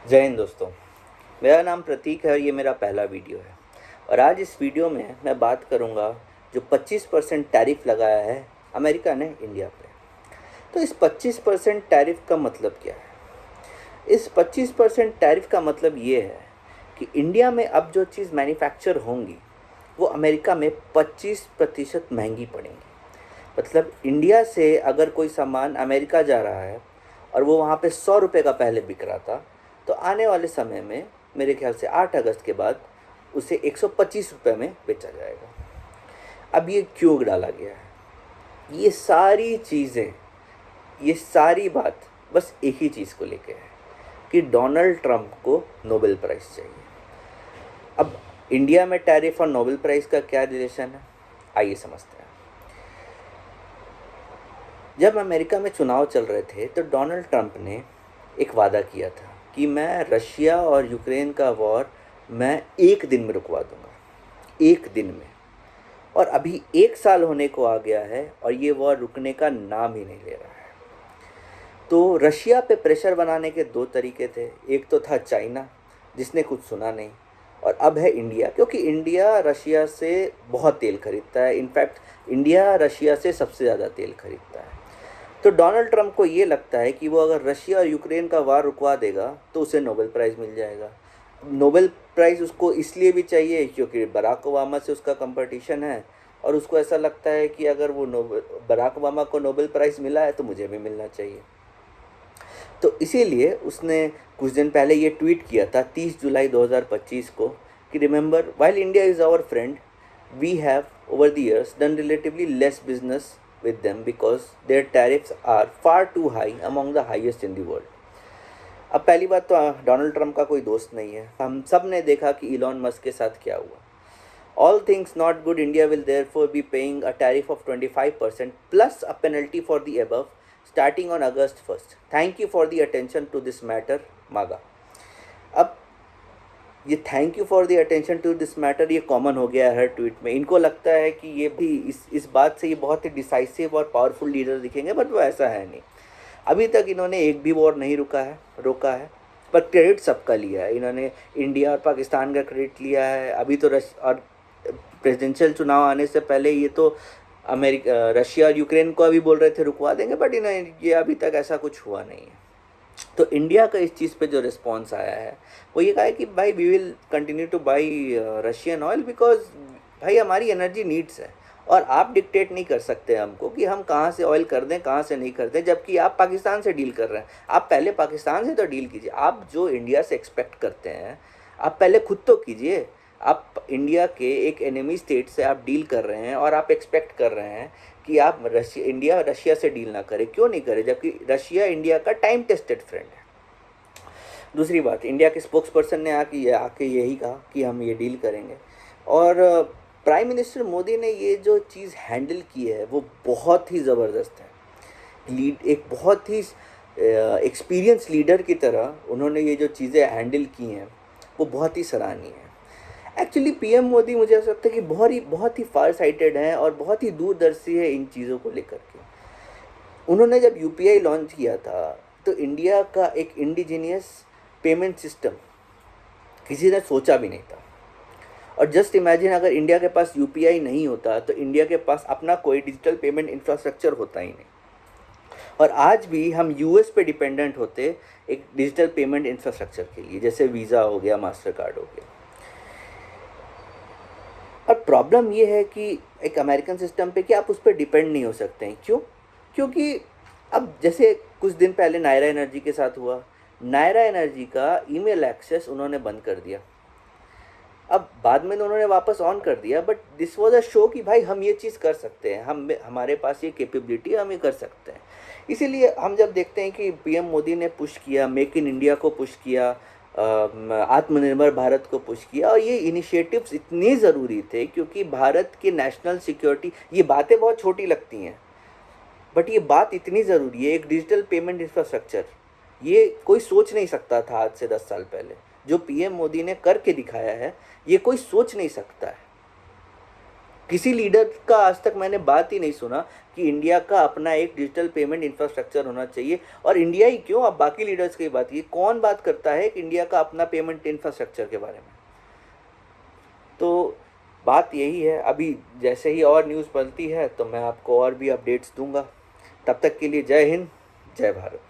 जय हिंद दोस्तों। मेरा नाम प्रतीक है और ये मेरा पहला वीडियो है। और आज इस वीडियो में मैं बात करूँगा जो 25% टैरिफ लगाया है अमेरिका ने इंडिया पे। तो इस 25% टैरिफ का मतलब क्या है? इस 25% टैरिफ का मतलब ये है कि इंडिया में अब जो चीज़ मैन्युफैक्चर होंगी वो अमेरिका में 25% महंगी पड़ेंगी। मतलब इंडिया से अगर कोई सामान अमेरिका जा रहा है और वो वहाँ पे 100 रुपये का पहले बिक रहा था, तो आने वाले समय में मेरे ख्याल से 8 अगस्त के बाद उसे 125 रुपये में बेचा जाएगा। अब ये क्यों डाला गया है? ये सारी चीज़ें, ये सारी बात बस एक ही चीज़ को लेके है कि डोनाल्ड ट्रंप को नोबेल प्राइज़ चाहिए। अब इंडिया में टैरिफ और नोबेल प्राइज़ का क्या रिलेशन है, आइए समझते हैं। जब अमेरिका में चुनाव चल रहे थे तो डोनाल्ड ट्रंप ने एक वादा किया था कि मैं रशिया और यूक्रेन का वॉर मैं 1 दिन में रुकवा दूंगा, 1 दिन में। और अभी 1 साल होने को आ गया है और ये वॉर रुकने का नाम ही नहीं ले रहा है। तो रशिया पे प्रेशर बनाने के दो तरीके थे। एक तो था चाइना, जिसने कुछ सुना नहीं, और अब है इंडिया, क्योंकि इंडिया रशिया से बहुत तेल खरीदता है। इनफैक्ट इंडिया रशिया से सबसे ज़्यादा तेल खरीदता है। तो डोनाल्ड ट्रंप को ये लगता है कि वो अगर रशिया और यूक्रेन का वार रुकवा देगा तो उसे नोबेल प्राइज़ मिल जाएगा। नोबेल प्राइज़ उसको इसलिए भी चाहिए क्योंकि बराक ओबामा से उसका कंपटीशन है, और उसको ऐसा लगता है कि अगर वो बराक ओबामा को नोबेल प्राइज़ मिला है तो मुझे भी मिलना चाहिए। तो इसीलिए उसने कुछ दिन पहले ये ट्वीट किया था 30 जुलाई 2025 को कि remember, while India is our friend, we have over the years done relatively less business with them because their tariffs are far too high, among the highest in the world. अब पहली बात तो Donald Trump का कोई दोस्त नहीं है। हम सब ने देखा कि इलॉन मस्क के साथ क्या हुआ। All things not good, India will therefore be paying a tariff of 25% plus a penalty for the above starting on August 1st. Thank you for the attention to this matter, MAGA. अब ये thank you for the attention to this matter ये common हो गया है हर tweet में। इनको लगता है कि ये भी इस बात से ये बहुत ही डिसाइसिव और पावरफुल लीडर दिखेंगे, बट वो ऐसा है नहीं। अभी तक इन्होंने एक भी वॉर नहीं रोका है, पर क्रेडिट सबका लिया है। इन्होंने इंडिया और पाकिस्तान का क्रेडिट लिया है। अभी तो और प्रेसिडेंशियल चुनाव आने से पहले ये तो रशिया और यूक्रेन को अभी बोल रहे थे रुकवा देंगे, बट इन्हें ये अभी तक ऐसा कुछ हुआ नहीं है। तो इंडिया का इस चीज़ पे जो रिस्पॉन्स आया है वो ये कहा है कि भाई we will continue to buy Russian oil because भाई हमारी एनर्जी नीड्स है, और आप डिक्टेट नहीं कर सकते हमको कि हम कहाँ से ऑयल कर दें कहाँ से नहीं कर दें, जबकि आप पाकिस्तान से डील कर रहे हैं। आप पहले पाकिस्तान से तो डील कीजिए। आप जो इंडिया से एक्सपेक्ट करते हैं आप पहले खुद तो कीजिए। आप इंडिया के एक एनिमी स्टेट से आप डील कर रहे हैं और आप एक्सपेक्ट कर रहे हैं कि आप इंडिया रशिया से डील ना करे। क्यों नहीं करे, जबकि रशिया इंडिया का टाइम टेस्टेड फ्रेंड है। दूसरी बात, इंडिया के स्पोक्स पर्सन ने आके यही कहा कि हम ये डील करेंगे। और प्राइम मिनिस्टर मोदी ने ये जो चीज़ हैंडल की है वो बहुत ही ज़बरदस्त है। एक बहुत ही एक्सपीरियंस लीडर की तरह उन्होंने ये जो चीज़ें हैंडल की हैं वो बहुत ही सराहनीय है। एक्चुअली पीएम मोदी मुझे ऐसा लगता है कि बहुत ही फार साइटेड हैं और बहुत ही दूरदर्शी है इन चीज़ों को लेकर के। उन्होंने जब यूपीआई लॉन्च किया था तो इंडिया का एक इंडिजीनियस पेमेंट सिस्टम किसी ने सोचा भी नहीं था। और जस्ट इमेजिन, अगर इंडिया के पास यूपीआई नहीं होता तो इंडिया के पास अपना कोई डिजिटल पेमेंट इंफ्रास्ट्रक्चर होता ही नहीं, और आज भी हम यूएस पे डिपेंडेंट होते एक डिजिटल पेमेंट इंफ्रास्ट्रक्चर के लिए, जैसे वीज़ा हो गया, मास्टर कार्ड हो गया। और प्रॉब्लम ये है कि एक अमेरिकन सिस्टम पे कि आप उस पर डिपेंड नहीं हो सकते हैं। क्यों? क्योंकि अब जैसे कुछ दिन पहले नायरा एनर्जी के साथ हुआ, नायरा एनर्जी का ईमेल एक्सेस उन्होंने बंद कर दिया। अब बाद में उन्होंने वापस ऑन कर दिया, but this was a show कि भाई हम ये चीज़ कर सकते हैं, हमारे पास ये कैपेबिलिटी है, हम ये कर सकते हैं। इसीलिए हम जब देखते हैं कि पीएम मोदी ने पुश किया, मेक इन इंडिया को पुश किया, आत्मनिर्भर भारत को पुश किया, और ये इनिशिएटिव्स इतने ज़रूरी थे क्योंकि भारत की नेशनल सिक्योरिटी, ये बातें बहुत छोटी लगती हैं बट ये बात इतनी ज़रूरी है। एक डिजिटल पेमेंट इंफ्रास्ट्रक्चर, ये कोई सोच नहीं सकता था आज से 10 साल पहले। जो पीएम मोदी ने करके दिखाया है ये कोई सोच नहीं सकता है। किसी लीडर का आज तक मैंने बात ही नहीं सुना कि इंडिया का अपना एक डिजिटल पेमेंट इंफ्रास्ट्रक्चर होना चाहिए। और इंडिया ही क्यों, आप बाकी लीडर्स की बात कीजिए, कौन बात करता है कि इंडिया का अपना पेमेंट इंफ्रास्ट्रक्चर के बारे में। तो बात यही है, अभी जैसे ही और न्यूज़ बनती है तो मैं आपको और भी अपडेट्स दूंगा। तब तक के लिए जय हिंद, जय भारत।